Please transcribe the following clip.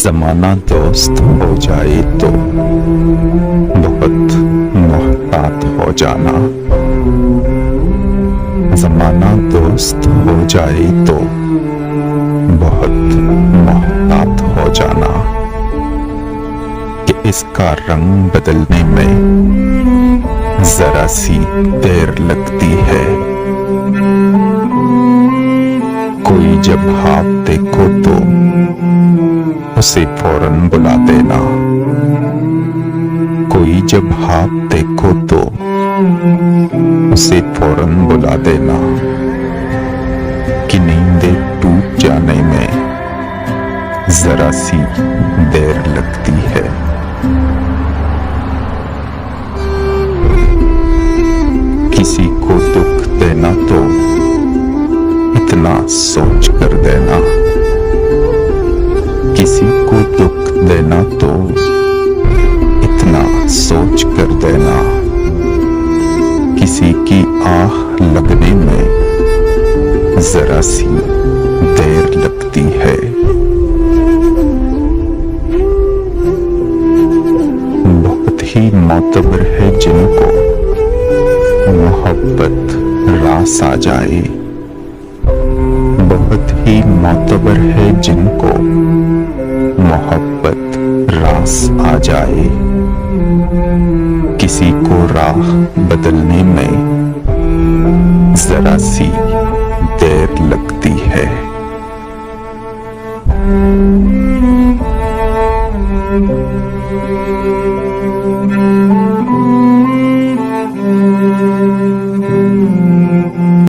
जमाना दोस्त हो जाए तो बहुत मोहतात हो जाना। जमाना दोस्त हो जाए तो बहुत मोहतात हो जाना कि इसका रंग बदलने में जरा सी देर लगती है। कोई जब हाथ देखो तो उसे फौरन बुला देना। कोई जब हाथ देखो तो उसे फौरन बुला देना कि नींदें टूट जाने में जरा सी देर लगती है। किसी को दुख देना तो इतना सोच कर देना। किसी को दुख देना तो इतना सोच कर देना। किसी की आह लगने में जरा सी देर लगती है। बहुत ही मोतबर है जिनको मोहब्बत रास आ जाए। बहुत ही मोतबर है जिनको मोहब्बत रास आ जाए। किसी को राह बदलने में जरा सी देर लगती है।